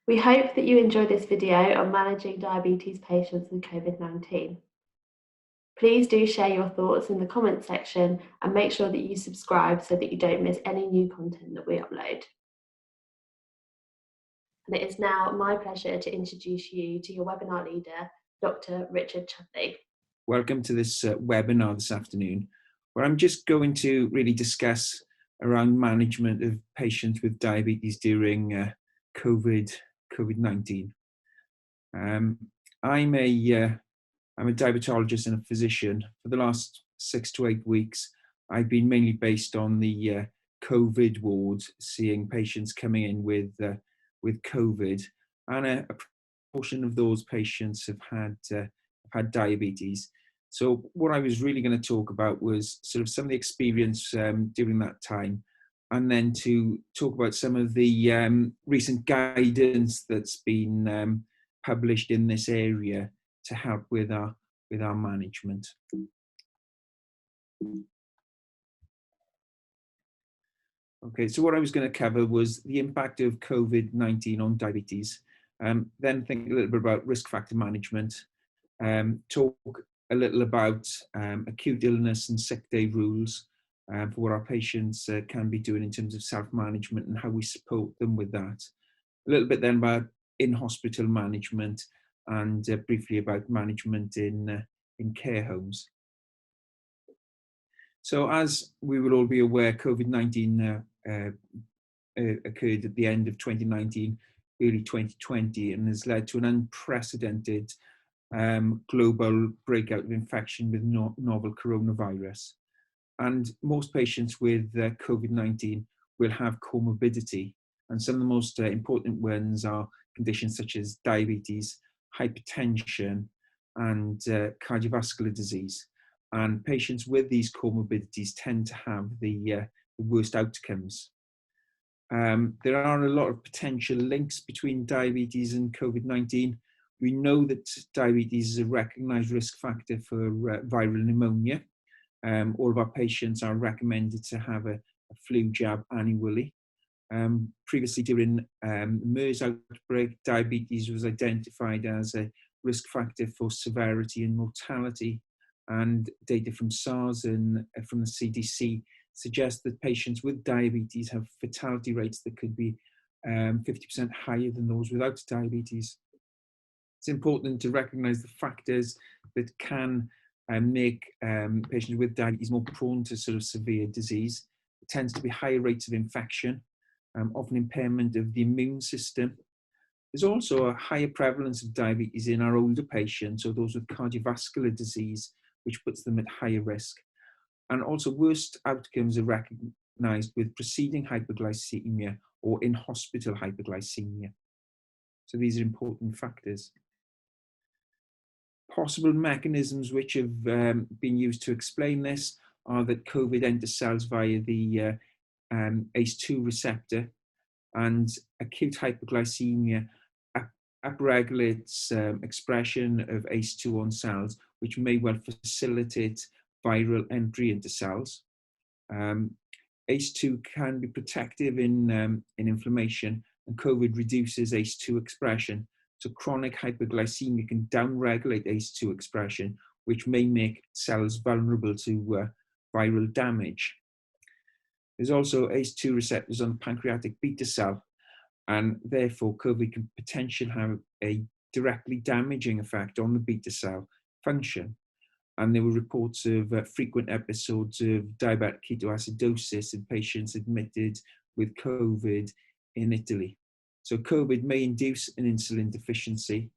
We hope that you enjoy this video on managing diabetes patients with COVID-19. Please do share your thoughts in the comments section and make sure that you subscribe so that you don't miss any new content that we upload. And it is now my pleasure to introduce you to your webinar leader, Dr. Richard Chudleigh. Welcome to this webinar this afternoon, where I'm just going to really discuss around management of patients with diabetes during COVID-19. I'm a diabetologist and a physician. For the last 6 to 8 weeks, I've been mainly based on the COVID wards, seeing patients coming in with COVID, and a portion of those patients have had diabetes. So what I was really going to talk about was sort of some of the experience during that time, and then to talk about some of the recent guidance that's been published in this area to help with our management. Okay, so what I was going to cover was the impact of COVID-19 on diabetes, then think a little bit about risk factor management, talk a little about acute illness and sick day rules for what our patients can be doing in terms of self-management and how we support them with that. A little bit then about in-hospital management, and briefly about management in care homes. So as we will all be aware, COVID-19 occurred at the end of 2019, early 2020, and has led to an unprecedented global breakout of infection with novel coronavirus. And most patients with COVID-19 will have comorbidity, and some of the most important ones are conditions such as diabetes, hypertension, and cardiovascular disease. And patients with these comorbidities tend to have the worst outcomes. There are a lot of potential links between diabetes and COVID-19. We know that diabetes is a recognized risk factor for viral pneumonia. All of our patients are recommended to have a flu jab annually. Previously, during MERS outbreak, diabetes was identified as a risk factor for severity and mortality, and data from SARS and from the CDC suggest that patients with diabetes have fatality rates that could be 50% higher than those without diabetes. It's important to recognize the factors that can make patients with diabetes more prone to sort of severe disease. It tends to be higher rates of infection, often impairment of the immune system. There's also a higher prevalence of diabetes in our older patients, or those with cardiovascular disease, which puts them at higher risk. And also worst outcomes are recognized with preceding hypoglycemia or in-hospital hypoglycemia. So these are important factors. Possible mechanisms which have been used to explain this are that COVID enters cells via the ACE2 receptor, and acute hypoglycemia upregulates expression of ACE2 on cells, which may well facilitate viral entry into cells. ACE2 can be protective in inflammation, and COVID reduces ACE2 expression. So chronic hypoglycemia can downregulate ACE2 expression, which may make cells vulnerable to viral damage. There's also ACE2 receptors on the pancreatic beta cell, and therefore COVID can potentially have a directly damaging effect on the beta cell function. And there were reports of frequent episodes of diabetic ketoacidosis in patients admitted with COVID in Italy. So COVID may induce an insulin deficiency,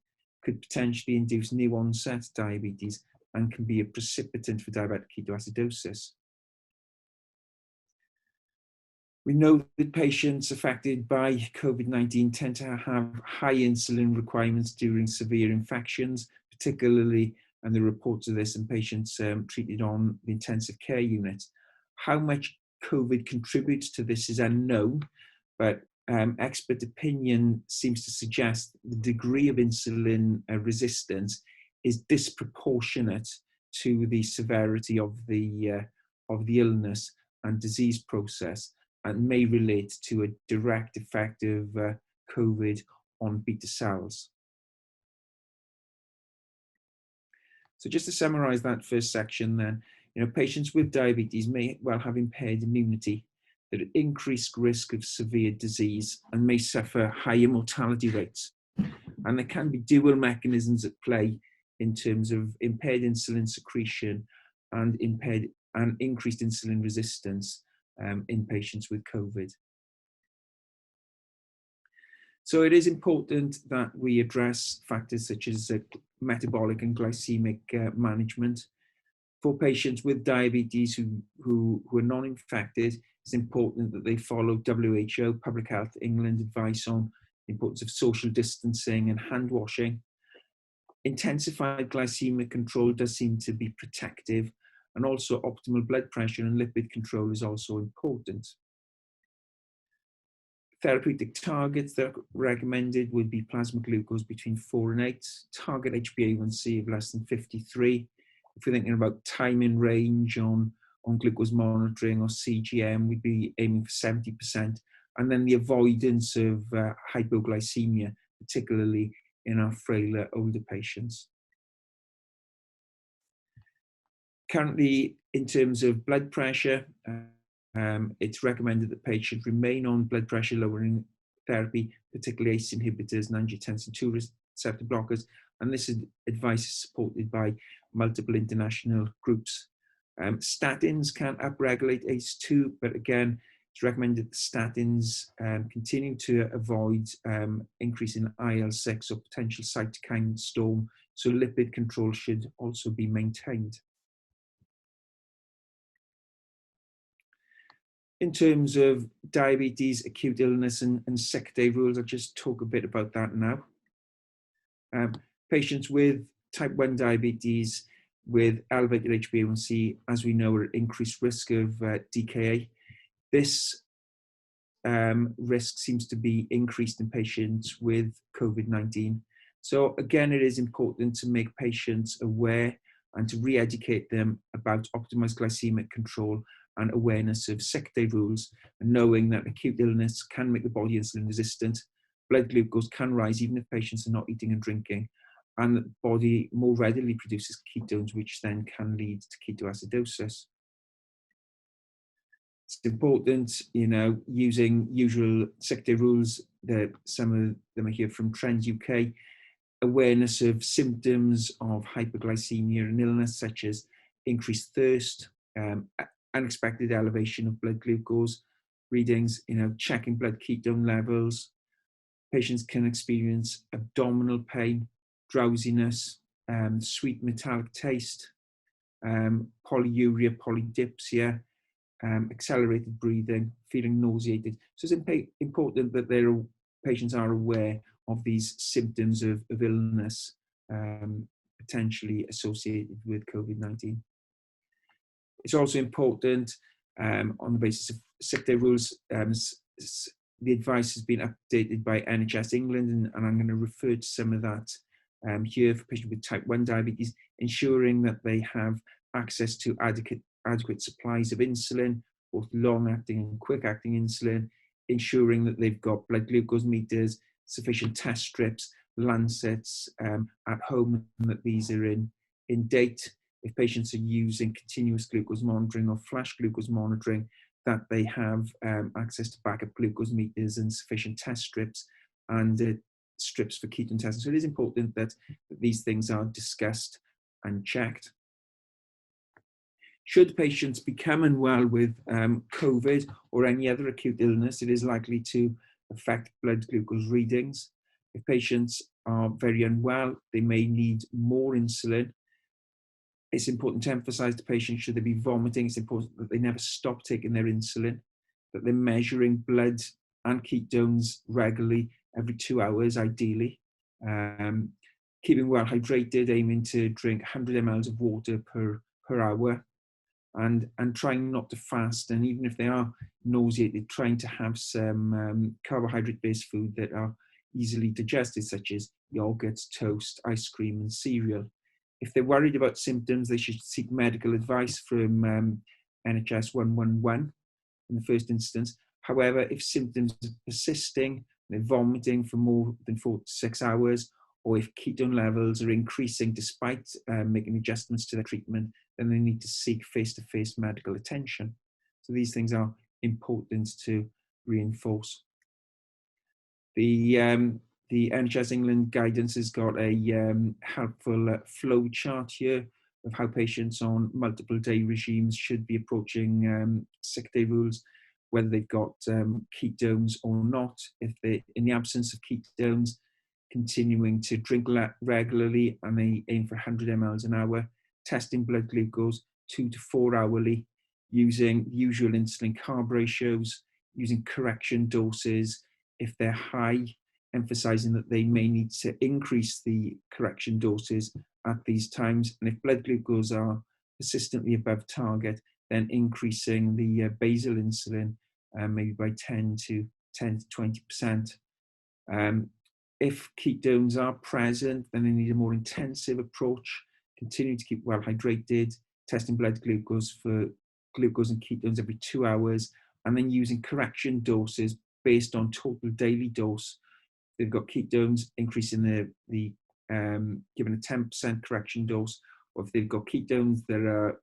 could potentially induce new onset diabetes, and can be a precipitant for diabetic ketoacidosis. We know that patients affected by COVID-19 tend to have high insulin requirements during severe infections, particularly, and there are reports of this in patients treated on the intensive care unit. How much COVID contributes to this is unknown, but expert opinion seems to suggest the degree of insulin resistance is disproportionate to the severity of the illness and disease process, and may relate to a direct effect of COVID on beta cells. So just to summarize that first section then, patients with diabetes may well have impaired immunity, that increased risk of severe disease, and may suffer higher mortality rates. And there can be dual mechanisms at play in terms of impaired insulin secretion and increased insulin resistance in patients with COVID. So it is important that we address factors such as metabolic and glycemic management. For patients with diabetes who are non-infected, it's important that they follow WHO, Public Health England advice on the importance of social distancing and hand washing. Intensified glycemic control does seem to be protective, and also optimal blood pressure and lipid control is also important. Therapeutic targets that are recommended would be plasma glucose between 4 and 8, target HbA1c of less than 53. If we're thinking about time in range on glucose monitoring or CGM, we'd be aiming for 70%. And then the avoidance of hypoglycemia, particularly in our frailer older patients. Currently, in terms of blood pressure, it's recommended that patients remain on blood pressure lowering therapy, particularly ACE inhibitors and angiotensin II receptor blockers. And this advice is supported by multiple international groups. Statins can upregulate ACE2, but again, it's recommended that statins continue to avoid increase in IL-6 or potential cytokine storm, so lipid control should also be maintained. In terms of diabetes, acute illness and sick day rules, I'll just talk a bit about that now. Patients with type 1 diabetes with elevated HbA1c, as we know, are at increased risk of DKA. This risk seems to be increased in patients with COVID-19. So again, it is important to make patients aware and to re-educate them about optimized glycemic control and awareness of sick day rules, and knowing that acute illness can make the body insulin resistant, blood glucose can rise even if patients are not eating and drinking, and the body more readily produces ketones, which then can lead to ketoacidosis. It's important, using usual sick day rules, that some of them are here from Trends UK, awareness of symptoms of hyperglycemia and illness, such as increased thirst, unexpected elevation of blood glucose readings, checking blood ketone levels. Patients can experience abdominal pain, drowsiness, sweet metallic taste, polyuria, polydipsia, accelerated breathing, feeling nauseated. So it's important that patients are aware of these symptoms of illness potentially associated with COVID-19. It's also important, on the basis of sick day rules, the advice has been updated by NHS England, and I'm going to refer to some of that here for patients with type 1 diabetes, ensuring that they have access to adequate supplies of insulin, both long-acting and quick-acting insulin, ensuring that they've got blood glucose meters, sufficient test strips, lancets at home, and that these are in date. If patients are using continuous glucose monitoring or flash glucose monitoring, that they have access to backup glucose meters and sufficient test strips and strips for ketone testing. So it is important that these things are discussed and checked. Should patients become unwell with COVID or any other acute illness, it is likely to affect blood glucose readings. If patients are very unwell, they may need more insulin. It's important to emphasize to patients, should they be vomiting, it's important that they never stop taking their insulin, that they're measuring blood and ketones regularly every 2 hours, ideally. Keeping well hydrated, aiming to drink 100 ml of water per hour, and trying not to fast. And even if they are nauseated, trying to have some carbohydrate-based food that are easily digested, such as yogurts, toast, ice cream, and cereal. If they're worried about symptoms, they should seek medical advice from NHS 111 in the first instance. However, if symptoms are persisting, they're vomiting for more than 4 to 6 hours, or if ketone levels are increasing despite making adjustments to their treatment, then they need to seek face-to-face medical attention. So these things are important to reinforce. The NHS England guidance has got a helpful flow chart here of how patients on multiple day regimes should be approaching sick day rules, whether they've got ketones or not. If they, in the absence of ketones, continuing to drink regularly, and they aim for 100 mLs an hour, testing blood glucose 2 to 4 hourly, using usual insulin carb ratios, using correction doses. If they're high, emphasizing that they may need to increase the correction doses at these times. And if blood glucose are persistently above target, then increasing the basal insulin maybe by 10 to 20%. If ketones are present, then they need a more intensive approach, continue to keep well hydrated, testing blood glucose for glucose and ketones every 2 hours, and then using correction doses based on total daily dose. They've got ketones, increasing the given a 10% correction dose, or if they've got ketones that are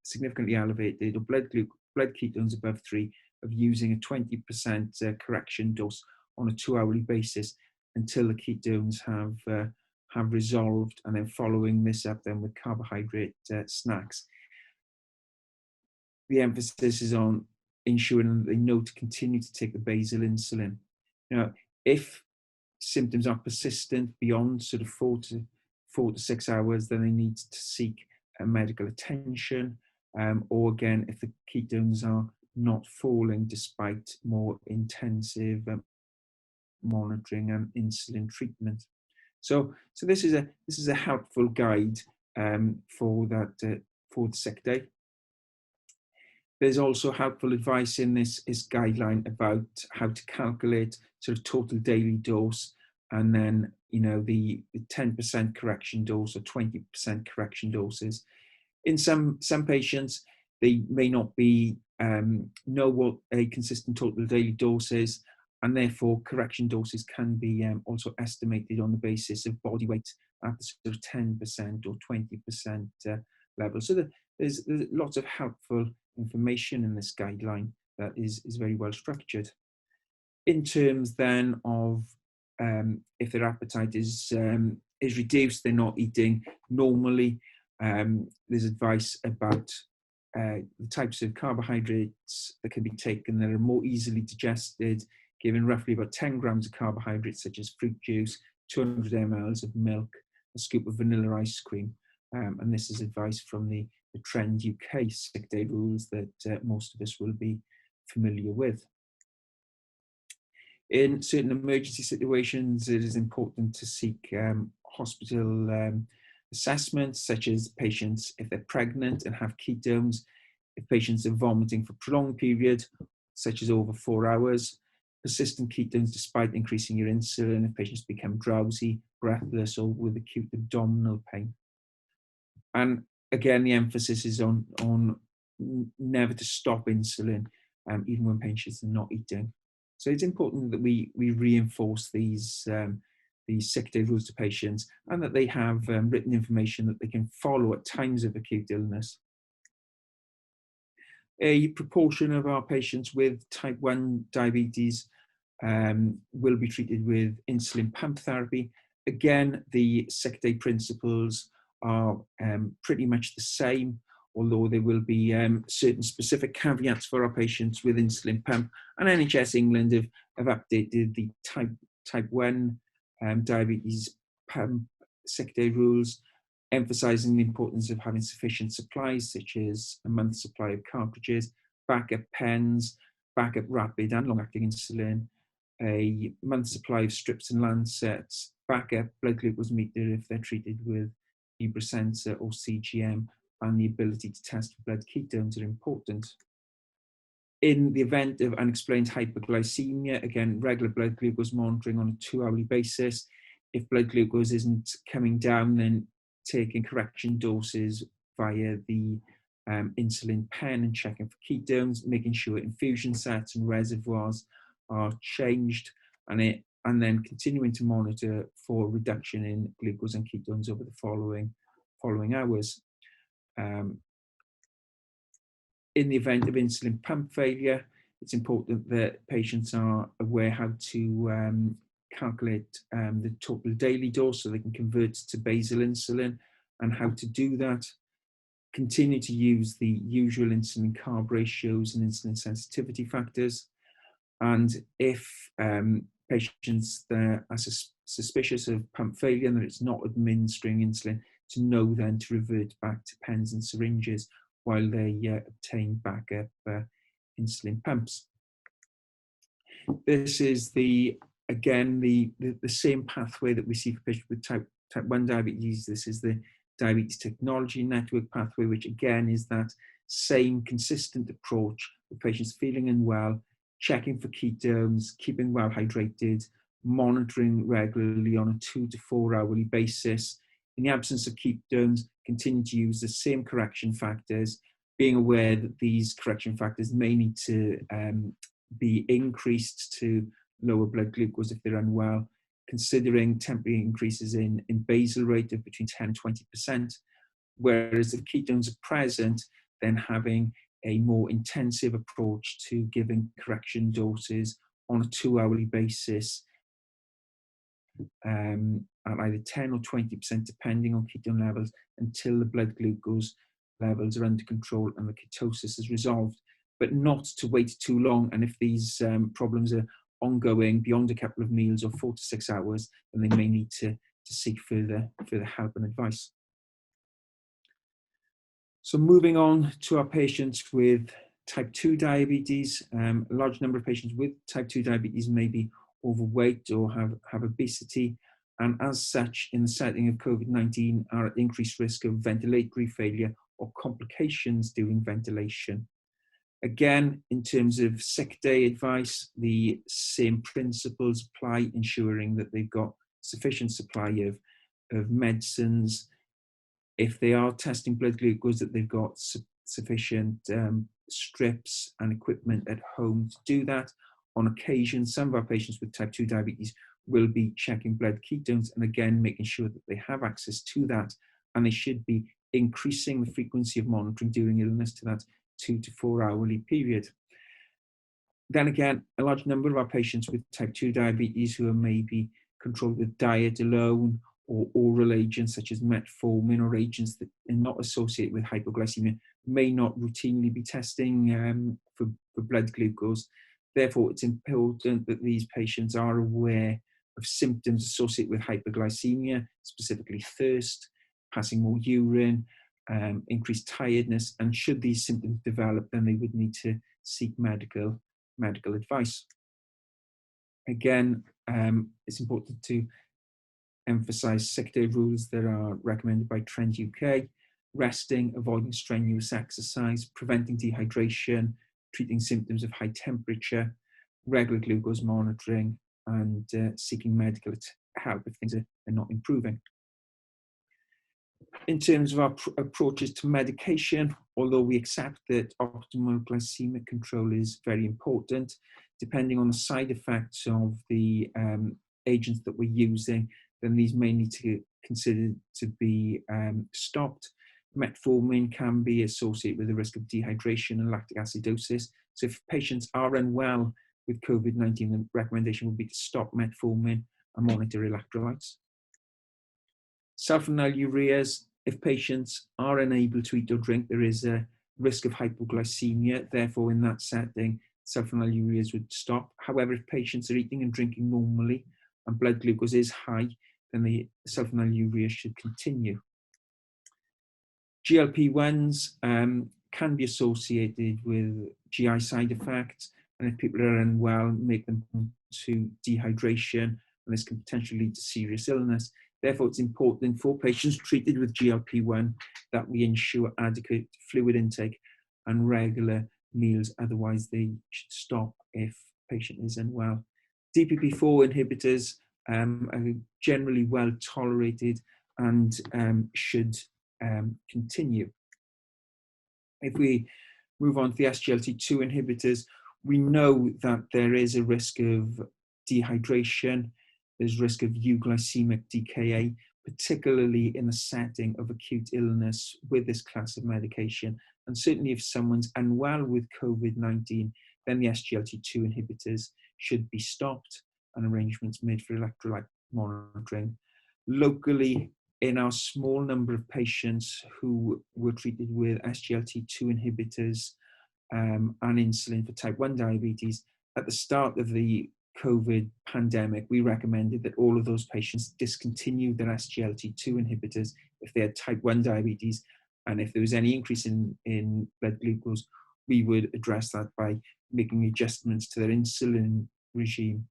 significantly elevated, or blood ketones above 3, of using a 20% correction dose on a 2 hourly basis until the ketones have resolved, and then following this up then with carbohydrate snacks. The emphasis is on ensuring that they know to continue to take the basal insulin. Now, if symptoms are persistent beyond sort of 4 to 6 hours, then they need to seek medical attention, or again, if the ketones are not falling despite more intensive monitoring and insulin treatment. So this is a helpful guide for the sick day. There's also helpful advice in this guideline about how to calculate sort of total daily dose, and then the 10% correction dose or 20% correction doses. In some patients, they may not be know what a consistent total daily dose is, and therefore correction doses can be also estimated on the basis of body weight at the sort of 10% or 20% level. So there's lots of helpful information in this guideline that is very well structured. In terms then of if their appetite is reduced, they're not eating normally, there's advice about the types of carbohydrates that can be taken that are more easily digested, given roughly about 10 grams of carbohydrates such as fruit juice, 200 mLs of milk, a scoop of vanilla ice cream. And this is advice from the Trend UK sick day rules that most of us will be familiar with. In certain emergency situations, it is important to seek hospital assessments, such as patients if they're pregnant and have ketones, if patients are vomiting for a prolonged period, such as over 4 hours, persistent ketones despite increasing your insulin, if patients become drowsy, breathless, or with acute abdominal pain. And again, the emphasis is on never to stop insulin, even when patients are not eating. So it's important that we reinforce these sick day rules to patients, and that they have written information that they can follow at times of acute illness. A proportion of our patients with type 1 diabetes will be treated with insulin pump therapy. Again, the sick day principles are pretty much the same, although there will be certain specific caveats for our patients with insulin pump. And NHS England have updated the type 1 diabetes pump sick day rules, emphasising the importance of having sufficient supplies, such as a month's supply of cartridges, backup pens, backup rapid and long-acting insulin, a month's supply of strips and lancets, backup blood glucose meter if they're treated with Ibrucensa or CGM, and the ability to test for blood ketones are important. In the event of unexplained hyperglycemia, again, regular blood glucose monitoring on a 2-hourly basis. If blood glucose isn't coming down, then taking correction doses via the insulin pen and checking for ketones, making sure infusion sets and reservoirs are changed, and then continuing to monitor for reduction in glucose and ketones over the following hours. In the event of insulin pump failure, it's important that patients are aware how to calculate the total daily dose so they can convert to basal insulin, and how to do that. Continue to use the usual insulin carb ratios and insulin sensitivity factors. And if patients are suspicious of pump failure and that it's not administering insulin, to know then to revert back to pens and syringes while they obtain backup insulin pumps. This is again the same pathway that we see for patients with type 1 diabetes. This is the Diabetes Technology Network pathway, which again is that same consistent approach for patients feeling unwell, checking for ketones, keeping well hydrated, monitoring regularly on a 2 to 4 hourly basis. In the absence of ketones, continue to use the same correction factors, being aware that these correction factors may need to be increased to lower blood glucose if they're unwell, considering temporary increases in basal rate of between 10 and 20%, whereas if ketones are present, then having a more intensive approach to giving correction doses on a 2 hourly basis at either 10 or 20% depending on ketone levels, until the blood glucose levels are under control and the ketosis is resolved, but not to wait too long. And if these problems are ongoing beyond a couple of meals or 4 to 6 hours, then they may need to seek further help and advice. So moving on to our patients with type 2 diabetes, a large number of patients with type 2 diabetes may be overweight or have obesity, and as such, in the setting of COVID-19, are at increased risk of ventilatory failure or complications during ventilation. Again, in terms of sick day advice, the same principles apply, ensuring that they've got sufficient supply of medicines. If they are testing blood glucose, that they've got sufficient strips and equipment at home to do that. On occasion, some of our patients with type 2 diabetes will be checking blood ketones, and again, making sure that they have access to that, and they should be increasing the frequency of monitoring during illness to that 2 to 4 hourly period. Then again, a large number of our patients with type 2 diabetes who are maybe controlled with diet alone or oral agents such as metformin or agents that are not associated with hypoglycemia may not routinely be testing for blood glucose. Therefore, it's important that these patients are aware of symptoms associated with hypoglycemia, specifically thirst, passing more urine, increased tiredness, and should these symptoms develop, then they would need to seek medical advice. Again, it's important to emphasize sick day rules that are recommended by Trend UK: resting, avoiding strenuous exercise, preventing dehydration, treating symptoms of high temperature, regular glucose monitoring, and seeking medical help if things are not improving. In terms of our approaches to medication, although we accept that optimal glycemic control is very important, depending on the side effects of the agents that we're using, then these may need to be considered to be stopped. Metformin can be associated with the risk of dehydration and lactic acidosis. So if patients are unwell with COVID-19, the recommendation would be to stop metformin and monitor electrolytes. Sulfonylureas, if patients are unable to eat or drink, there is a risk of hypoglycemia. Therefore, in that setting, sulfonylureas would stop. However, if patients are eating and drinking normally and blood glucose is high, then the sulfonylureas should continue. GLP-1s can be associated with GI side effects, and if people are unwell, make them to dehydration, and this can potentially lead to serious illness. Therefore, it's important for patients treated with GLP-1 that we ensure adequate fluid intake and regular meals, otherwise they should stop if patient is unwell. DPP-4 inhibitors are generally well tolerated and should continue. If we move on to the SGLT2 inhibitors, we know that there is a risk of dehydration. There's risk of euglycemic DKA, particularly in the setting of acute illness with this class of medication. And certainly if someone's unwell with COVID-19, then the SGLT2 inhibitors should be stopped and arrangements made for electrolyte monitoring. Locally, in our small number of patients who were treated with SGLT2 inhibitors and insulin for type 1 diabetes, at the start of the COVID pandemic, we recommended that all of those patients discontinue their SGLT2 inhibitors if they had type 1 diabetes, and if there was any increase in blood glucose, we would address that by making adjustments to their insulin regime.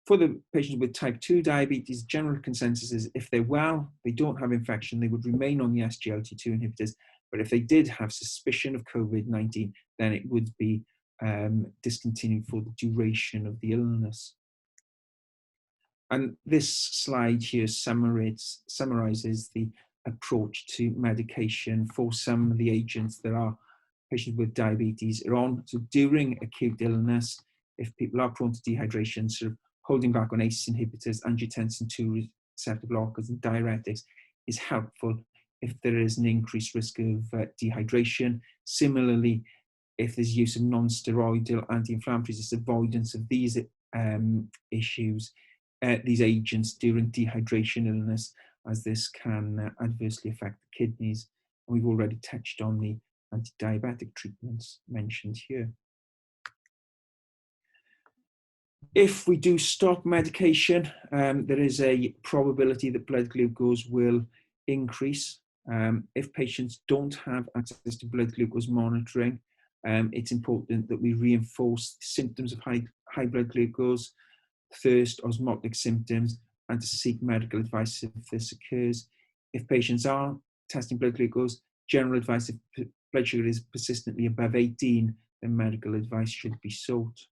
For the patients with type 2 diabetes, general consensus is if they're well, they don't have infection, they would remain on the SGLT2 inhibitors. But if they did have suspicion of COVID-19, then it would be discontinued for the duration of the illness. And this slide here summarizes the approach to medication for some of the agents that our patients with diabetes are on. So during acute illness, if people are prone to dehydration, sort of holding back on ACE inhibitors, angiotensin II receptor blockers, and diuretics is helpful if there is an increased risk of dehydration. Similarly, if there's use of non-steroidal anti-inflammatories, it's avoidance of these issues, these agents during dehydration illness, as this can adversely affect the kidneys. And we've already touched on the anti-diabetic treatments mentioned here. If we do stop medication, there is a probability that blood glucose will increase. If patients don't have access to blood glucose monitoring, it's important that we reinforce symptoms of high blood glucose, thirst, osmotic symptoms, and to seek medical advice if this occurs. If patients are testing blood glucose, general advice if blood sugar is persistently above 18, then medical advice should be sought.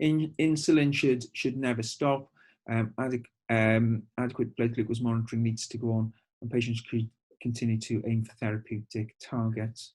Insulin should never stop. Adequate blood glucose monitoring needs to go on, and patients should continue to aim for therapeutic targets.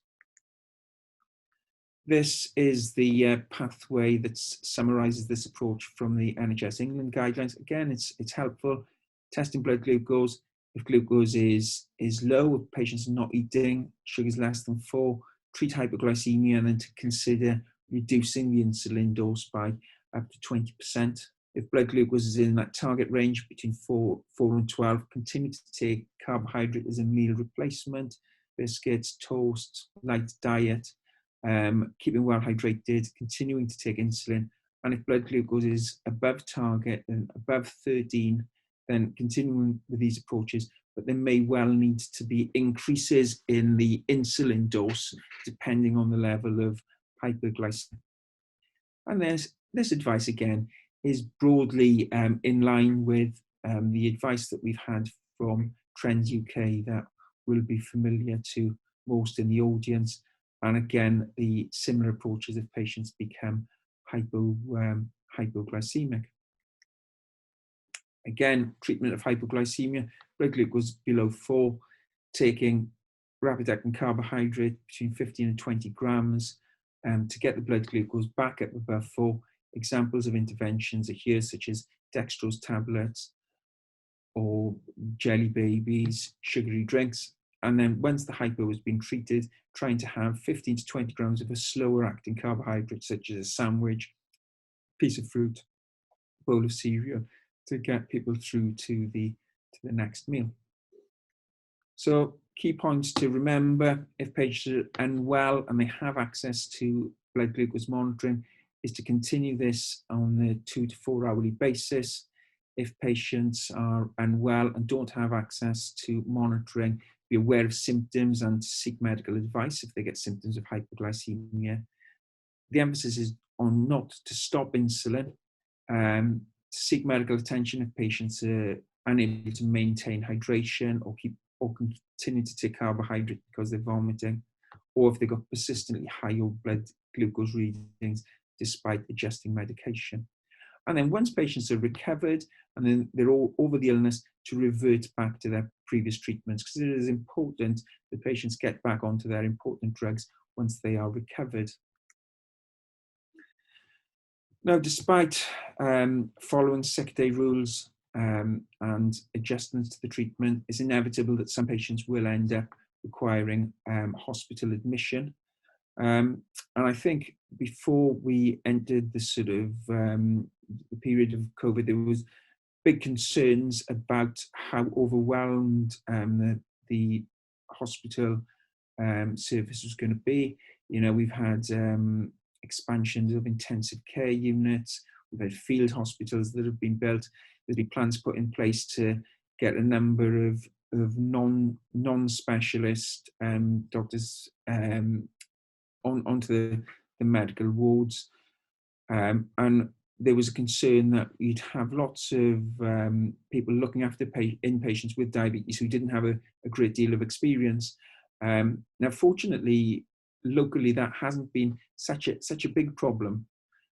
This is the pathway that summarizes this approach from the NHS England guidelines. Again, it's helpful. Testing blood glucose. If glucose is low, if patients are not eating, sugar is less than 4, treat hypoglycemia, and then to consider reducing the insulin dose by up to 20%. If blood glucose is in that target range between 4 and 12, continue to take carbohydrate as a meal replacement, biscuits, toast, light diet, keeping well hydrated, continuing to take insulin. And if blood glucose is above target and above 13, then continuing with these approaches, but there may well need to be increases in the insulin dose depending on the level of hyperglycemia. And this advice again is broadly in line with the advice that we've had from Trends UK that will be familiar to most in the audience. And again, the similar approaches if patients become hypoglycemic. Again, treatment of hypoglycemia, blood glucose below 4, taking rapid-acting carbohydrate between 15 and 20 grams to get the blood glucose back up above 4. Examples of interventions are here, such as dextrose tablets or jelly babies, sugary drinks. And then once the hypo has been treated, trying to have 15 to 20 grams of a slower acting carbohydrate, such as a sandwich, piece of fruit, bowl of cereal, to get people through to the next meal. So key points to remember if patients are unwell and they have access to blood glucose monitoring is to continue this on a 2 to 4 hourly basis. If patients are unwell and don't have access to monitoring, be aware of symptoms and seek medical advice if they get symptoms of hypoglycemia. The emphasis is on not to stop insulin, to seek medical attention if patients are unable to maintain hydration or continue to take carbohydrate because they're vomiting, or if they've got persistently high blood glucose readings despite adjusting medication. And then once patients are recovered and then they're all over the illness, to revert back to their previous treatments, because it is important that patients get back onto their important drugs once they are recovered. Now, despite following sick day rules and adjustments to the treatment, it's inevitable that some patients will end up requiring hospital admission. And I think before we entered the sort of the period of COVID, there was big concerns about how overwhelmed the hospital service was going to be. You know, we've had expansions of intensive care units. We've had field hospitals that have been built. There's been plans put in place to get a number of non-specialist doctors onto the medical wards. And there was a concern that you'd have lots of people looking after inpatients with diabetes who didn't have a great deal of experience. Now, fortunately, locally, that hasn't been such a big problem.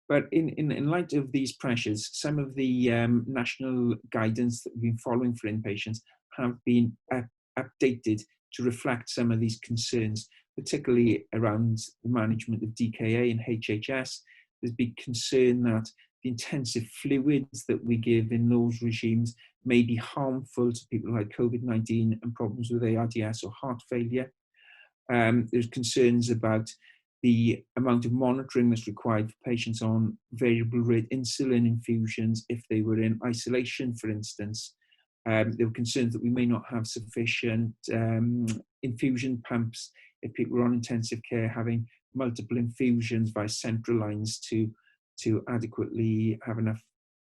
But in light of these pressures, some of the national guidance that we've been following for inpatients have been updated to reflect some of these concerns, particularly around the management of DKA and HHS. There's been concern that the intensive fluids that we give in those regimes may be harmful to people who had COVID-19 and problems with ARDS or heart failure. There's concerns about the amount of monitoring that's required for patients on variable rate insulin infusions if they were in isolation, for instance. There were concerns that we may not have sufficient infusion pumps if people were on intensive care, having multiple infusions via central lines to adequately have enough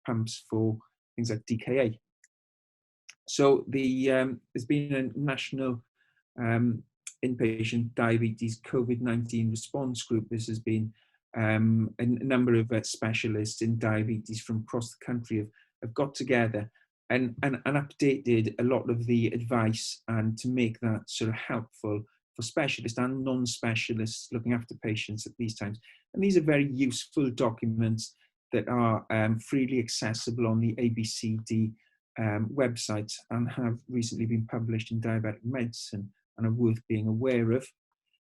pumps for things like DKA. So there's been a national inpatient diabetes COVID-19 response group. This has been a number of specialists in diabetes from across the country have got together and updated a lot of the advice and to make that sort of helpful for specialists and non-specialists looking after patients at these times. And these are very useful documents that are freely accessible on the ABCD website and have recently been published in Diabetic Medicine and are worth being aware of.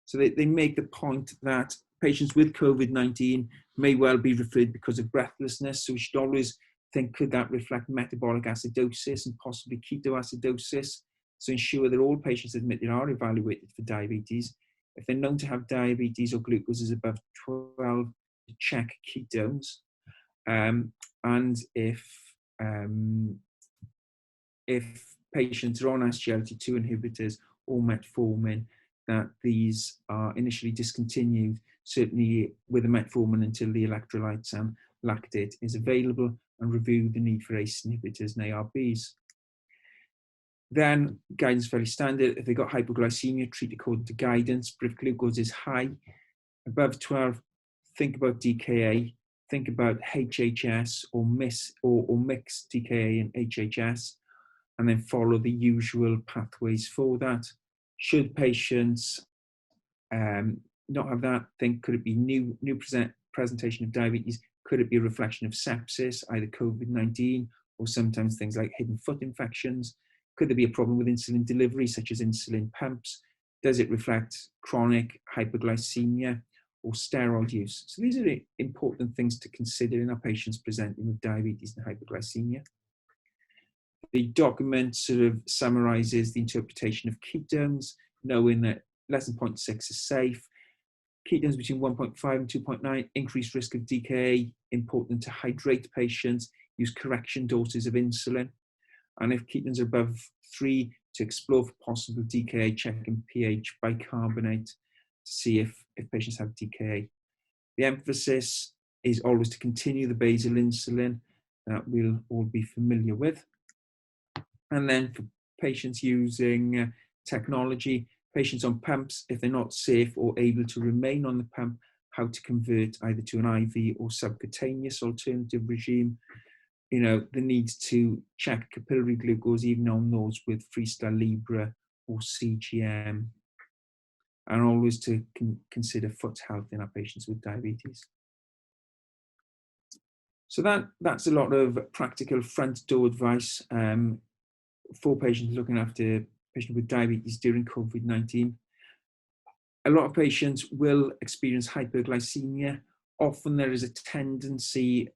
So they make the point that patients with COVID-19 may well be referred because of breathlessness. So we should always think, could that reflect metabolic acidosis and possibly ketoacidosis? So ensure that all patients admitted are evaluated for diabetes. If they're known to have diabetes or glucose is above 12, to check ketones. And if patients are on SGLT2 inhibitors or metformin, that these are initially discontinued, certainly with the metformin until the electrolytes and lactate is available, and review the need for ACE inhibitors and ARBs. Then guidance fairly standard. If they've got hypoglycemia, treat according to guidance. But if glucose is high, above 12, think about DKA, think about HHS or mix DKA and HHS, and then follow the usual pathways for that. Should patients not have that, think, could it be new presentation of diabetes? Could it be a reflection of sepsis, either COVID-19 or sometimes things like hidden foot infections? Could there be a problem with insulin delivery, such as insulin pumps? Does it reflect chronic hypoglycemia or steroid use? So these are important things to consider in our patients presenting with diabetes and hypoglycemia. The document sort of summarizes the interpretation of ketones, knowing that less than 0.6 is safe. Ketones between 1.5 and 2.9, increased risk of DKA, important to hydrate patients, use correction doses of insulin. And if ketones are above 3, to explore for possible DKA, checking pH bicarbonate to see if patients have DKA. The emphasis is always to continue the basal insulin that we'll all be familiar with. And then for patients using technology, patients on pumps, if they're not safe or able to remain on the pump, how to convert either to an IV or subcutaneous alternative regime. You know, the need to check capillary glucose even on those with Freestyle Libre or CGM. And always to consider foot health in our patients with diabetes. So that's a lot of practical front door advice for patients looking after patients with diabetes during COVID-19. A lot of patients will experience hyperglycemia Often there is a tendency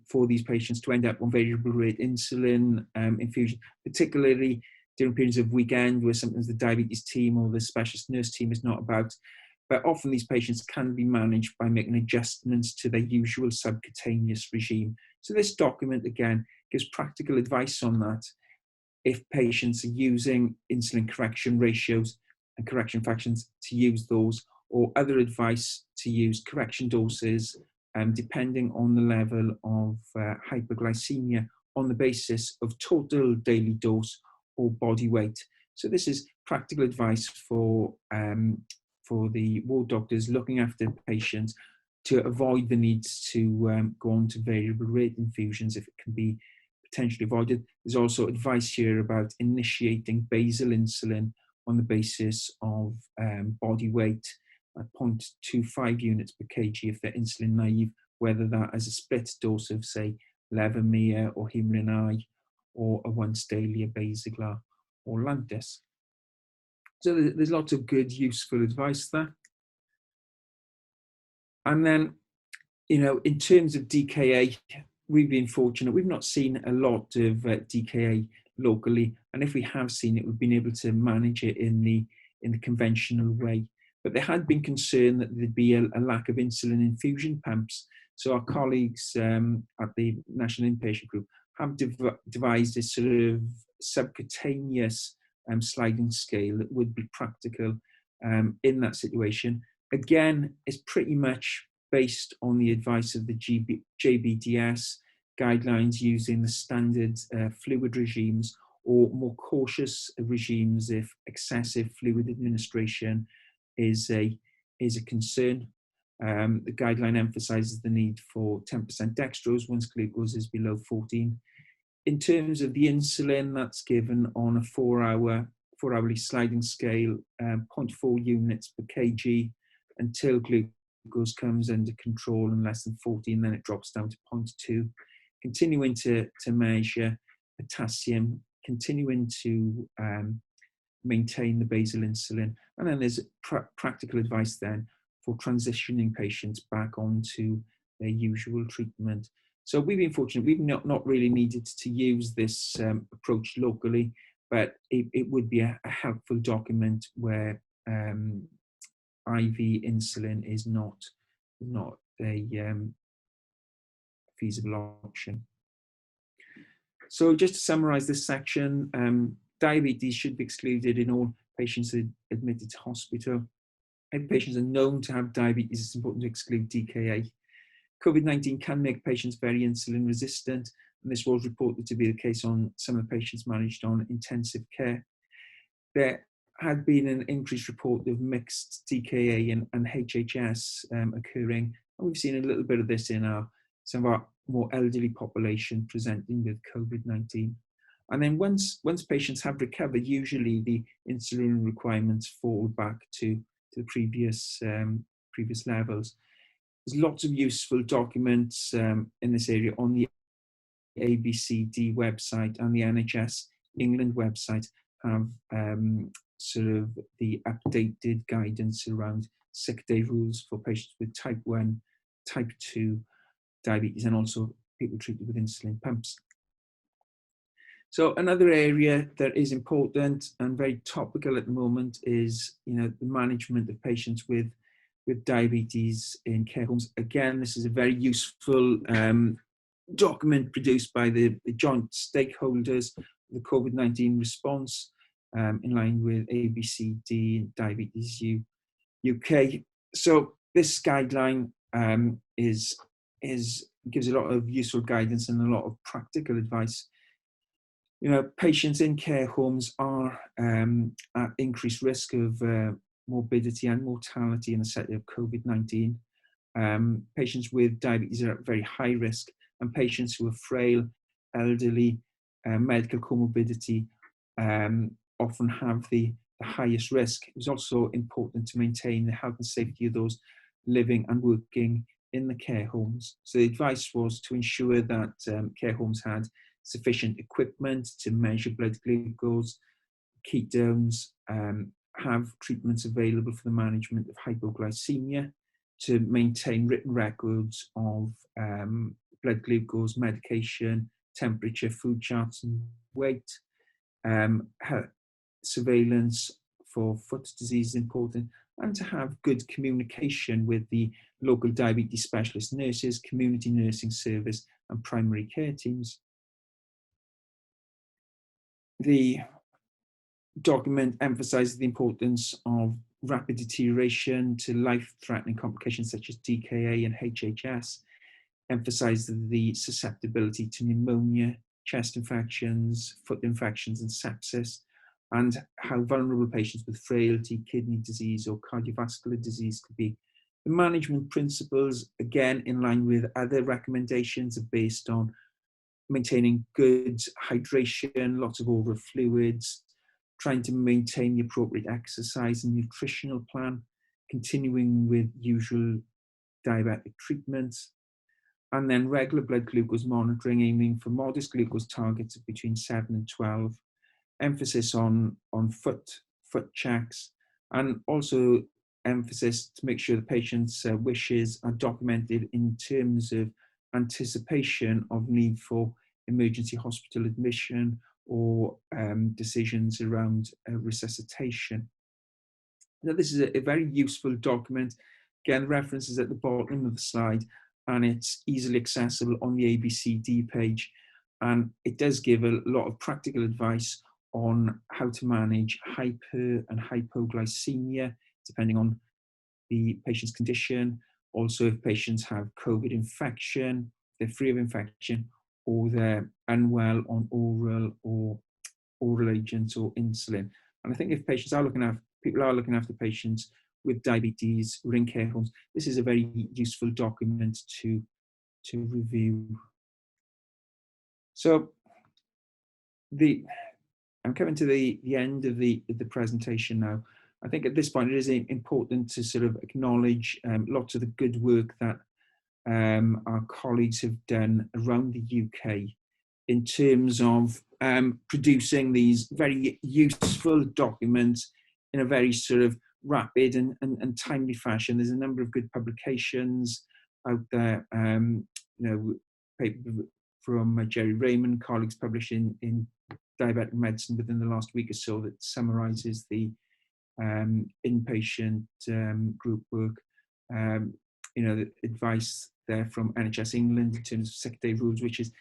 for these patients to end up on variable rate insulin infusion, particularly during periods of weekend where sometimes the diabetes team or the specialist nurse team is not about. But often these patients can be managed by making adjustments to their usual subcutaneous regime. So this document, again, gives practical advice on that. If patients are using insulin correction ratios and correction fractions, to use those, or other advice to use correction doses depending on the level of hyperglycemia on the basis of total daily dose or body weight. So this is practical advice for the ward doctors looking after patients to avoid the needs to go on to variable rate infusions if it can be potentially avoided. There's also advice here about initiating basal insulin on the basis of body weight at 0.25 units per kg if they're insulin naive, whether that as a split dose of, say, Levemir or Humulin I, or a once daily Basaglar or Lantus. So there's lots of good, useful advice there. And then, in terms of DKA, we've been fortunate. We've not seen a lot of DKA locally, and if we have seen it, we've been able to manage it in the conventional way. But there had been concern that there'd be a lack of insulin infusion pumps. So our colleagues at the National Inpatient Group have devised a sort of subcutaneous sliding scale that would be practical in that situation. Again, it's pretty much based on the advice of the JBDS guidelines using the standard fluid regimes or more cautious regimes if excessive fluid administration is a concern. The guideline emphasizes the need for 10% dextrose once glucose is below 14. In terms of the insulin, that's given on a 4-hourly sliding scale, 0.4 units per kg until glucose comes under control and less than 14, then it drops down to 0.2. Continuing to measure potassium, continuing to maintain the basal insulin. And then there's practical advice then for transitioning patients back onto their usual treatment. So we've been fortunate, we've not really needed to use this approach locally, but it would be a helpful document where IV insulin is not a feasible option. So just to summarize this section, diabetes should be excluded in all patients admitted to hospital. If patients are known to have diabetes, it's important to exclude DKA. COVID-19 can make patients very insulin resistant, and this was reported to be the case on some of the patients managed on intensive care. There had been an increased report of mixed DKA and HHS occurring, and we've seen a little bit of this in some of our more elderly population presenting with COVID-19. And then once patients have recovered, usually the insulin requirements fall back to the previous levels. There's lots of useful documents in this area on the ABCD website, and the NHS England website have sort of the updated guidance around sick day rules for patients with type 1, type 2 diabetes, and also people treated with insulin pumps. So another area that is important and very topical at the moment is, the management of patients with diabetes in care homes. Again, this is a very useful document produced by the joint stakeholders, the COVID-19 response, in line with ABCD and Diabetes UK. So this guideline gives a lot of useful guidance and a lot of practical advice. Patients in care homes are at increased risk of morbidity and mortality in the setting of COVID-19. Patients with diabetes are at very high risk, and patients who are frail, elderly, medical comorbidity often have the highest risk. It was also important to maintain the health and safety of those living and working in the care homes. So the advice was to ensure that care homes had sufficient equipment to measure blood glucose, ketones, have treatments available for the management of hypoglycemia, to maintain written records of blood glucose, medication, temperature, food charts and weight. Surveillance for foot disease is important, and to have good communication with the local diabetes specialist nurses, community nursing service and primary care teams. The document emphasises the importance of rapid deterioration to life-threatening complications such as DKA and HHS, emphasises the susceptibility to pneumonia, chest infections, foot infections and sepsis, and how vulnerable patients with frailty, kidney disease or cardiovascular disease could be. The management principles, again in line with other recommendations, are based on maintaining good hydration, lots of oral fluids, trying to maintain the appropriate exercise and nutritional plan, continuing with usual diabetic treatments, and then regular blood glucose monitoring, aiming for modest glucose targets of between 7 and 12, emphasis on foot checks, and also emphasis to make sure the patient's wishes are documented in terms of anticipation of need for emergency hospital admission or decisions around resuscitation. Now, this is a very useful document. Again, references at the bottom of the slide, and it's easily accessible on the ABCD page. And it does give a lot of practical advice on how to manage hyper and hypoglycemia, depending on the patient's condition. Also, if patients have COVID infection, they're free of infection, or they're unwell on oral agents or insulin. And I think if patients are people are looking after patients with diabetes or in care homes, this is a very useful document to review. So I'm coming to the end of the presentation now. I think at this point it is important to sort of acknowledge lots of the good work that our colleagues have done around the UK in terms of producing these very useful documents in a very sort of rapid and timely fashion. There's a number of good publications out there, paper from Jerry Raymond, colleagues published in Diabetic Medicine within the last week or so that summarises the inpatient group work. The advice there from NHS England in terms of sick day rules, which is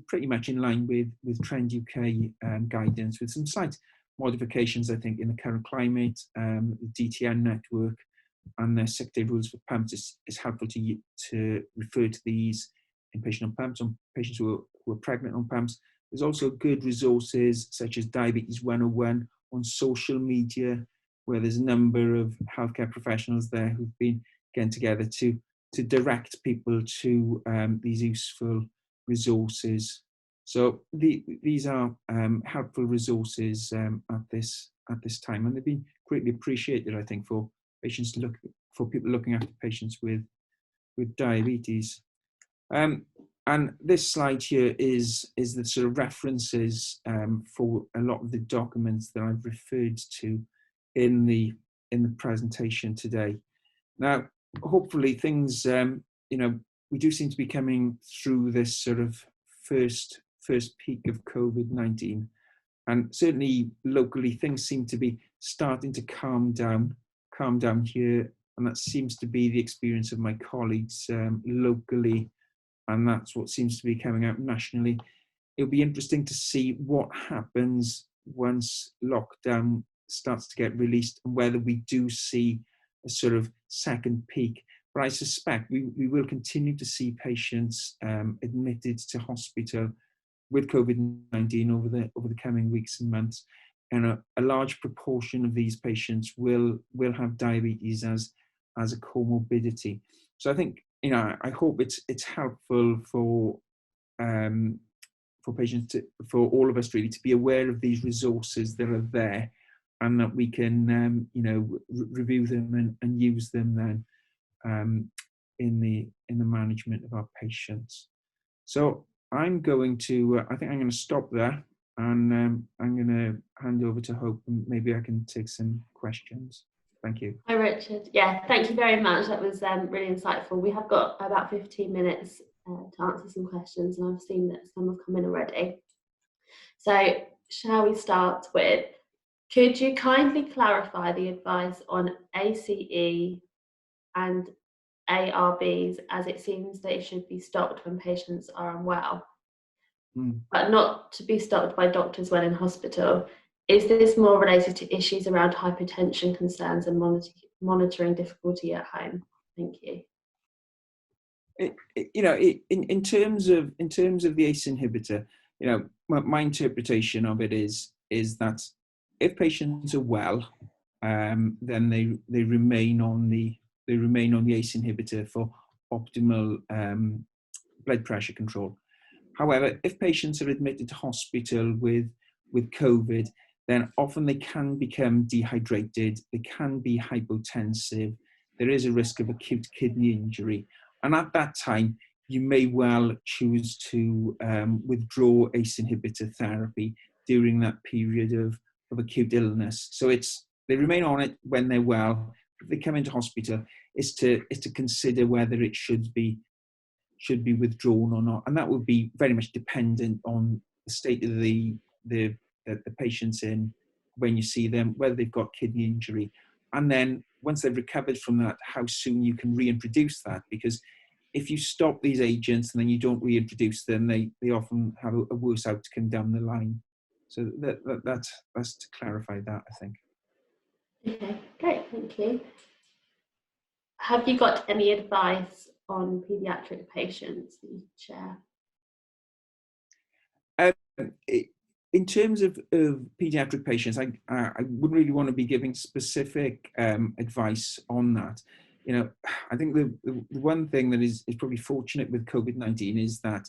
pretty much in line with Trend UK guidance, with some slight modifications, I think, in the current climate. The DTN network and their sick day rules for pumps is helpful to refer to these in patient on pumps, on patients who are pregnant on pumps. There's also good resources such as Diabetes 101 on social media, where there's a number of healthcare professionals there who've been getting together to direct people to these useful resources. So these are helpful resources at this time, and they've been greatly appreciated, I think, for people looking after patients with diabetes. And this slide here is the sort of references for a lot of the documents that I've referred to in the presentation today. Now, hopefully things, we do seem to be coming through this sort of first peak of COVID-19, and certainly locally things seem to be starting to calm down here, and that seems to be the experience of my colleagues locally. And that's what seems to be coming out nationally. It'll be interesting to see what happens once lockdown starts to get released and whether we do see a sort of second peak. But I suspect we will continue to see patients admitted to hospital with COVID-19 over the coming weeks and months. And a large proportion of these patients will have diabetes as a comorbidity. So I think, I hope it's helpful for patients, for all of us really, to be aware of these resources that are there, and that we can review them and use them then in the management of our patients. So I'm going to I think I'm going to stop there, and I'm going to hand over to Hope, and maybe I can take some questions. Thank you. Hi, Richard. Yeah, thank you very much. That was really insightful. We have got about 15 minutes to answer some questions, and I've seen that some have come in already. So, shall we start with, could you kindly clarify the advice on ACE and ARBs, as it seems they should be stopped when patients are unwell, but not to be stopped by doctors when in hospital? Is this more related to issues around hypertension concerns and monitoring difficulty at home? Thank you. In terms of the ACE inhibitor, my interpretation of it is that if patients are well, then they remain on the ACE inhibitor for optimal blood pressure control. However, if patients are admitted to hospital with COVID, then often they can become dehydrated, they can be hypotensive, there is a risk of acute kidney injury. And at that time, you may well choose to withdraw ACE inhibitor therapy during that period of acute illness. So they remain on it when they're well. If they come into hospital, is to consider whether it should be withdrawn or not, and that would be very much dependent on the state of the patient's in when you see them, whether they've got kidney injury, and then once they've recovered from that, how soon you can reintroduce that. Because if you stop these agents and then you don't reintroduce them, they often have a worse outcome down the line. So that's to clarify that, I think. Okay, great, thank you. Have you got any advice on paediatric patients that you could share? In terms of paediatric patients, I wouldn't really want to be giving specific advice on that. I think the one thing that is probably fortunate with COVID-19 is that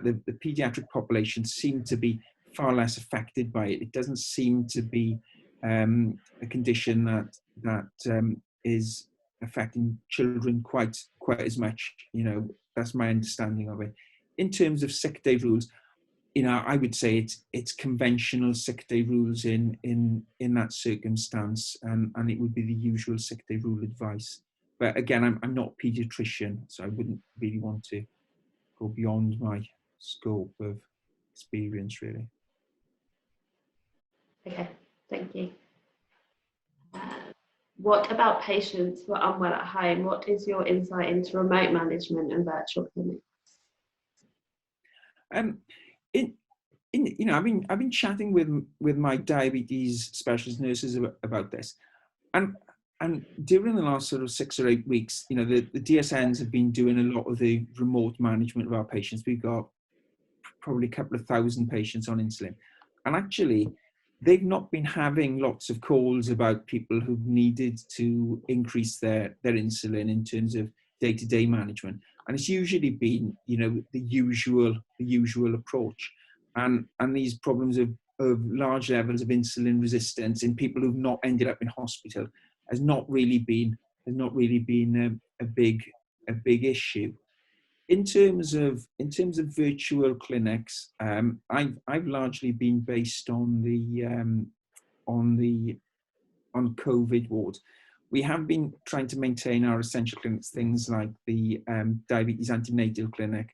the paediatric population seem to be far less affected by it. It doesn't seem to be a condition that is affecting children quite as much. That's my understanding of it. In terms of sick day rules, I would say it's conventional sick day rules in that circumstance, and it would be the usual sick day rule advice. But again, I'm not a paediatrician, so I wouldn't really want to go beyond my scope of experience, really. Okay, thank you. What about patients who are unwell at home? What is your insight into remote management and virtual clinics? I've been chatting with my diabetes specialist nurses about this, and during the last sort of 6 or 8 weeks, the DSNs have been doing a lot of the remote management of our patients. We've got probably a couple of thousand patients on insulin, and actually they've not been having lots of calls about people who've needed to increase their insulin in terms of day-to-day management. And it's usually been, the usual approach. And these problems of large levels of insulin resistance in people who've not ended up in hospital has not really been a big issue. In terms of virtual clinics, I've largely been based on COVID wards. We have been trying to maintain our essential clinics, things like the diabetes antenatal clinic,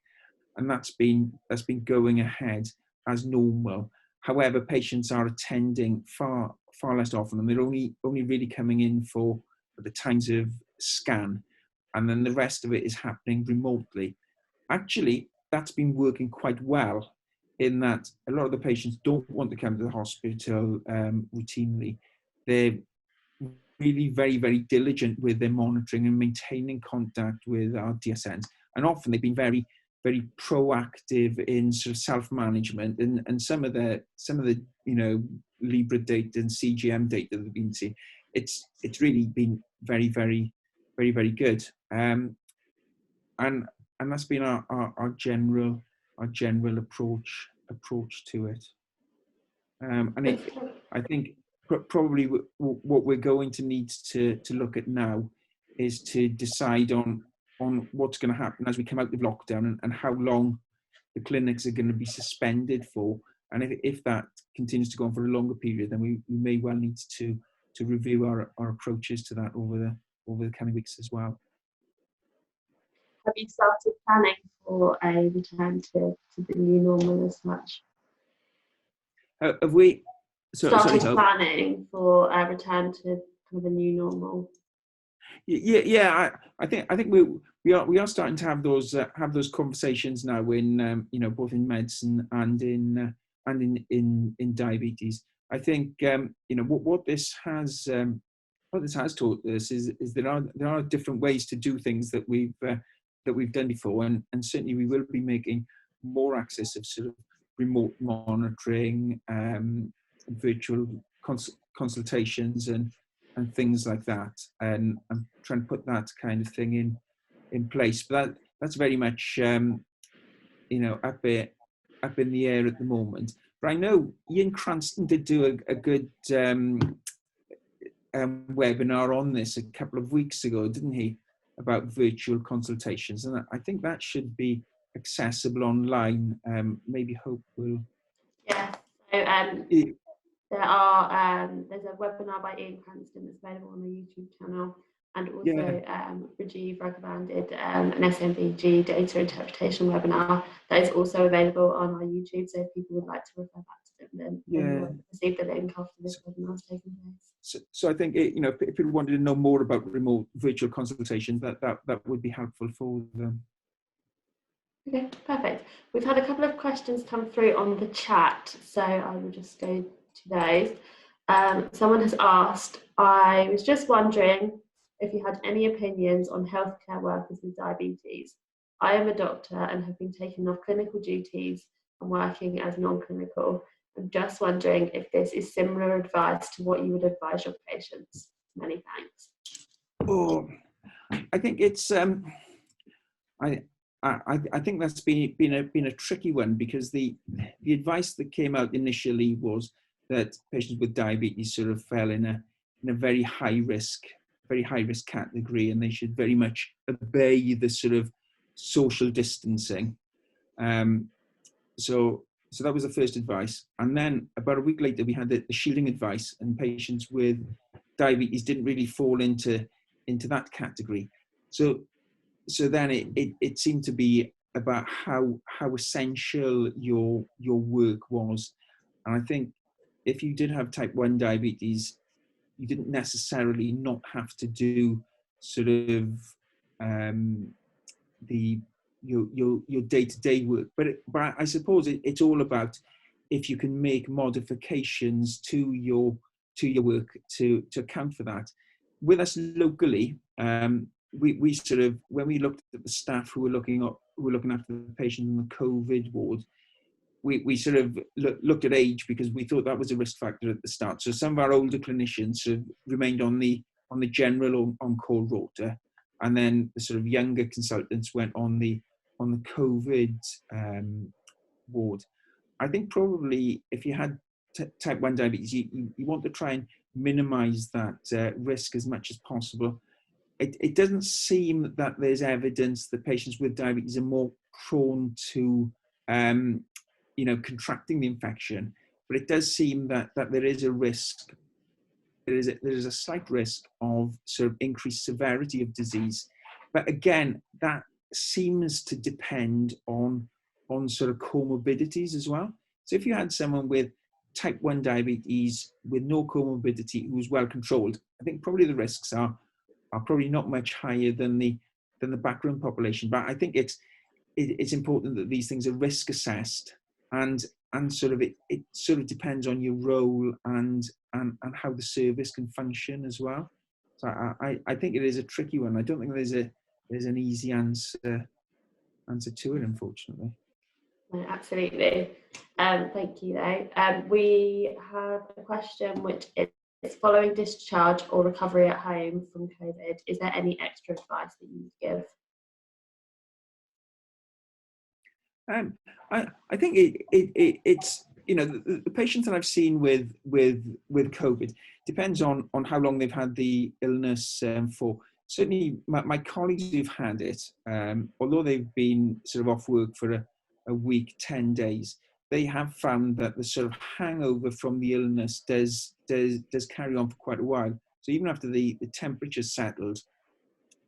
and that's been going ahead as normal. However, patients are attending far less often, and they're only really coming in for the times of scan, and then the rest of it is happening remotely. Actually, that's been working quite well, in that a lot of the patients don't want to come to the hospital routinely. They're really very, very diligent with their monitoring and maintaining contact with our DSNs. And often they've been very, very proactive in sort of self-management, and some of the Libra data and CGM data that we've been seeing, it's really been very, very, very, very good. And that's been our general approach to it. And I think probably what we're going to need to look at now is to decide on what's going to happen as we come out of lockdown, and how long the clinics are going to be suspended for. And if that continues to go on for a longer period, then we may well need to review our approaches to that over the coming weeks as well. Have you started planning for a return to the new normal as such? Have we started planning for a return to kind of a new normal? Yeah. I think we are starting to have those conversations now in both in medicine and in diabetes. I think what this has taught us is there are different ways to do things that we've done before, and certainly we will be making more access of sort of remote monitoring, virtual consultations and things like that, and I'm trying to put that kind of thing in place. But that's very much up in the air at the moment. But I know Ian Cranston did do a good webinar on this a couple of weeks ago, didn't he, about virtual consultations, and I think that should be accessible online. Maybe Hope will. Yeah. So there's a webinar by Ian Cranston that's available on the YouTube channel, and also Rajiv Raghavan an SMBG data interpretation webinar that is also available on our YouTube. So if people would like to refer back to them, then receive the link after this webinar is taking place. So I think if people wanted to know more about remote virtual consultations, that would be helpful for them. Okay, perfect. We've had a couple of questions come through on the chat, so I will just go to those. Someone has asked, I was just wondering if you had any opinions on healthcare workers with diabetes. I am a doctor and have been taking off clinical duties and working as non-clinical. I'm just wondering if this is similar advice to what you would advise your patients. Many thanks. Oh, I think it's I think that's been a tricky one, because the advice that came out initially was that patients with diabetes sort of fell in a very high risk category, and they should very much obey the sort of social distancing. So that was the first advice, and then about a week later we had the shielding advice, and patients with diabetes didn't really fall into that category. So then it seemed to be about how essential your work was. And I think if you did have type 1 diabetes, you didn't necessarily not have to do sort of your day-to-day work. But I suppose it's all about if you can make modifications to your work to account for that. With us locally, we sort of, when we looked at the staff who were looking after the patient in the COVID ward, we sort of looked at age, because we thought that was a risk factor at the start. So some of our older clinicians sort of remained on the general on-call rota, and then the sort of younger consultants went on the COVID ward. I think probably if you had type 1 diabetes, you want to try and minimize that risk as much as possible. It doesn't seem that there's evidence that patients with diabetes are more prone to contracting the infection, but it does seem that there is a risk. There is a slight risk of sort of increased severity of disease, but again, that seems to depend on sort of comorbidities as well. So if you had someone with type 1 diabetes with no comorbidity who's well controlled, I think probably the risks are probably not much higher than the background population. But I think it's important that these things are risk assessed, and sort of it sort of depends on your role and how the service can function as well. So I think it is a tricky one. I don't think there's an easy answer to it, unfortunately. No, absolutely. Thank you, though. We have a question which is, following discharge or recovery at home from COVID, is there any extra advice that you would give? I think it's the patients that I've seen with COVID depends on how long they've had the illness for. Certainly, my colleagues who've had it, although they've been sort of off work for a week, 10 days, they have found that the sort of hangover from the illness does carry on for quite a while. So even after the temperature settled,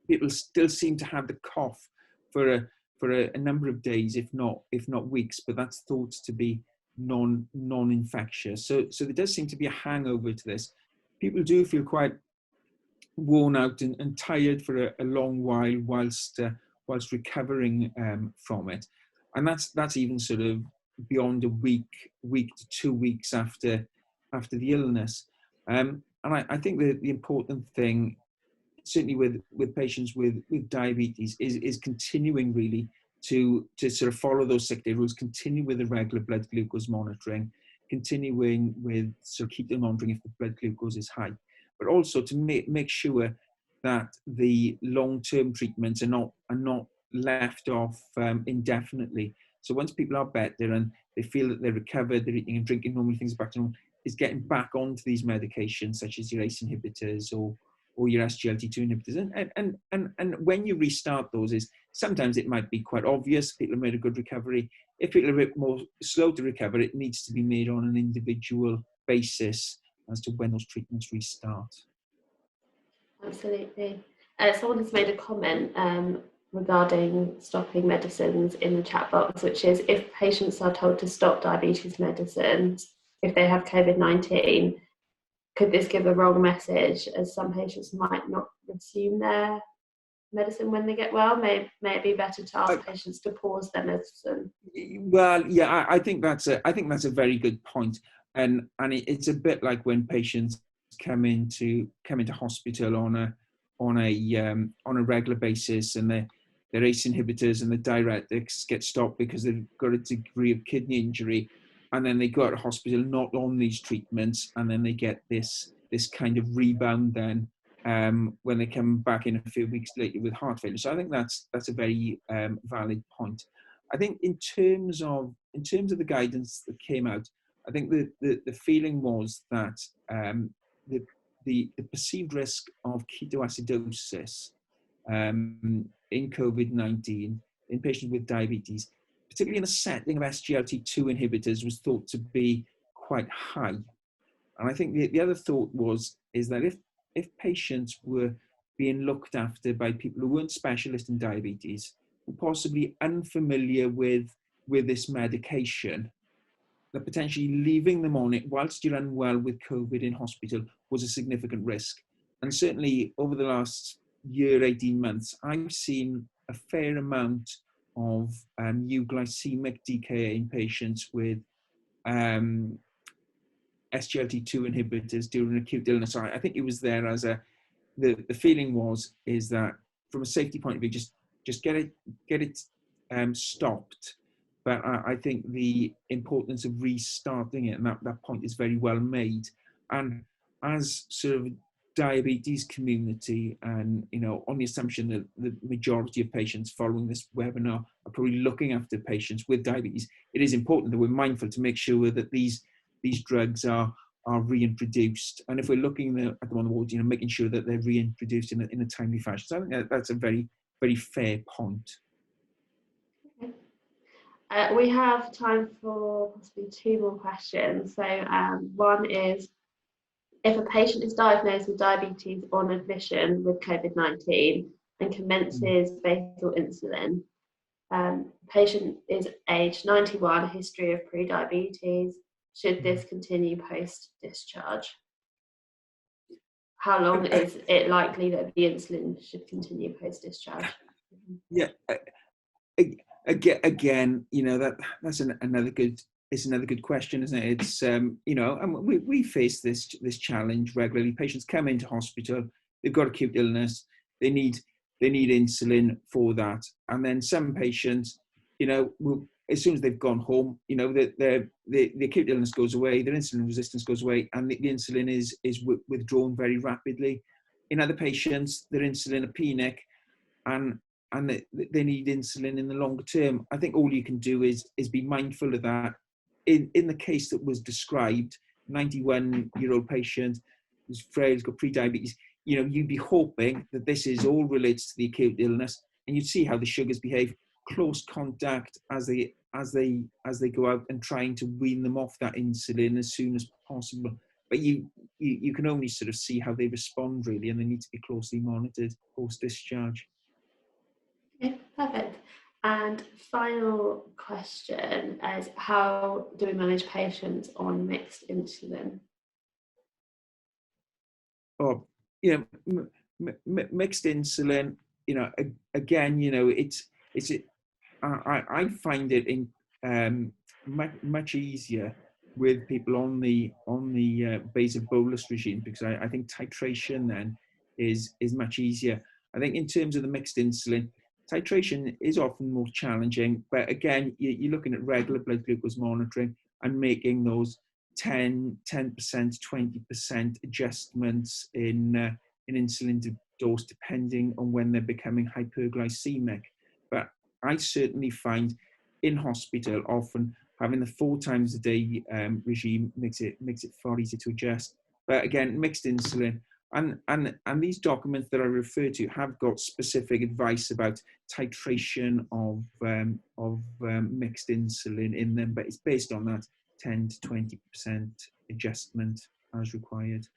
people still seem to have the cough for a number of days, if not weeks. But that's thought to be non-infectious. So there does seem to be a hangover to this. People do feel quite worn out and tired for a long while whilst recovering from it, and that's even sort of beyond a week to 2 weeks after the illness. And I think the important thing, certainly with patients with diabetes, is continuing really to sort of follow those 6-day rules, continue with the regular blood glucose monitoring, continuing with sort of keep them monitoring if the blood glucose is high, but also to make sure that the long-term treatments are not left off indefinitely. So once people are better and they feel that they're recovered, they're eating and drinking normally, things are back to normal, is getting back onto these medications such as your ACE inhibitors or your SGLT2 inhibitors. And when you restart those, is sometimes it might be quite obvious people have made a good recovery. If people are a bit more slow to recover, it needs to be made on an individual basis as to when those treatments restart. Absolutely. Someone has made a comment regarding stopping medicines in the chat box, which is, if patients are told to stop diabetes medicines if they have COVID-19, could this give a wrong message, as some patients might not resume their medicine when they get well? May it be better to ask patients to pause their medicine? Well, yeah, I think that's a very good point, and it's a bit like when patients come into hospital on a regular basis, and their ACE inhibitors and the diuretics get stopped because they've got a degree of kidney injury, and then they go out to hospital not on these treatments, and then they get this kind of rebound then when they come back in a few weeks later with heart failure. So I think that's a very valid point. I think in terms of the guidance that came out, I think the feeling was that the perceived risk of ketoacidosis in COVID-19 in patients with diabetes, particularly in a setting of SGLT2 inhibitors, was thought to be quite high. And I think the other thought is that if patients were being looked after by people who weren't specialists in diabetes, who possibly unfamiliar with this medication, that potentially leaving them on it whilst you're unwell with COVID in hospital was a significant risk. And certainly over the last year, 18 months, I've seen a fair amount of euglycemic DKA in patients with SGLT2 inhibitors during acute illness. So I think it was there as the feeling is that from a safety point of view, just get it stopped. But I think the importance of restarting it, and that point is very well made. And as sort of diabetes community, and on the assumption that the majority of patients following this webinar are probably looking after patients with diabetes, it is important that we're mindful to make sure that these drugs are reintroduced. And if we're looking at them on the ward, making sure that they're reintroduced in a timely fashion. So I think that's a very, very fair point. We have time for possibly 2 more questions. So one is, if a patient is diagnosed with diabetes on admission with COVID-19 and commences basal insulin, patient is age 91, history of pre-diabetes, should this continue post-discharge? How long is it likely that the insulin should continue post-discharge? Yeah. Again, that's another good question, isn't it? It's and we face this challenge regularly. Patients come into hospital, they've got acute illness, they need insulin for that, and then some patients, as soon as they've gone home, the acute illness goes away, their insulin resistance goes away, and the insulin is withdrawn very rapidly. In other patients, they're insulinopenic, and they need insulin in the longer term. I think all you can do is be mindful of that. In the case that was described, 91-year-old patient who's frail, has got pre-diabetes, you'd be hoping that this is all relates to the acute illness, and you'd see how the sugars behave. Close contact as they as they go out and trying to wean them off that insulin as soon as possible. But you can only sort of see how they respond really, and they need to be closely monitored post-discharge. Okay, perfect. And final question is, how do we manage patients on mixed insulin? Oh, you know, mixed insulin, you know, again, you know, I find it much easier with people on the basal bolus regime, because I think titration then is much easier. I think in terms of the mixed insulin, titration is often more challenging, but again, you're looking at regular blood glucose monitoring and making those 10%, 20% adjustments in insulin dose, depending on when they're becoming hyperglycemic. But I certainly find in hospital often having the 4 times a day regime makes it far easier to adjust. But again, mixed insulin, and these documents that I refer to have got specific advice about titration of mixed insulin in them, but it's based on that 10 to 20% adjustment as required.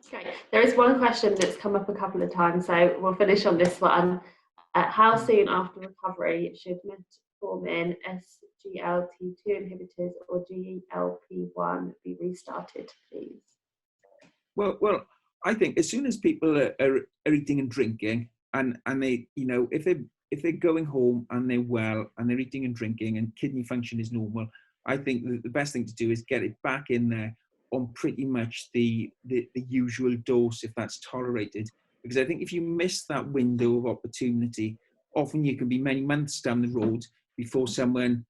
Great. There is one question that's come up a couple of times, so we'll finish on this one. How soon after recovery should metformin, SGLT2 inhibitors, or GLP-1 be restarted, please? Well, I think as soon as people are eating and drinking, and they, you know, if they're going home and they're well and they're eating and drinking and kidney function is normal, I think the best thing to do is get it back in there on pretty much the usual dose, if that's tolerated. Because I think if you miss that window of opportunity, often you can be many months down the road before someone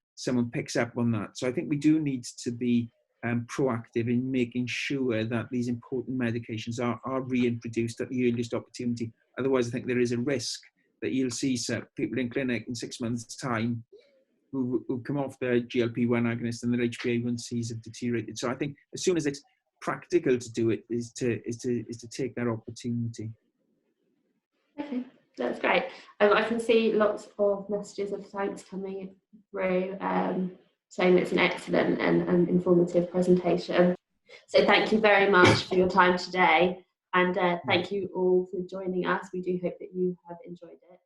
picks up on that. So I think we do need to be proactive in making sure that these important medications are reintroduced at the earliest opportunity. Otherwise, I think there is a risk that you'll see some people in clinic in 6 months' time who come off their GLP-1 agonist and their HbA1cs have deteriorated. So I think as soon as it's practical to do it, is to take that opportunity. Okay, that's great. I can see lots of messages of thanks coming through, saying it's an excellent and informative presentation. So thank you very much for your time today, and thank you all for joining us. We do hope that you have enjoyed it.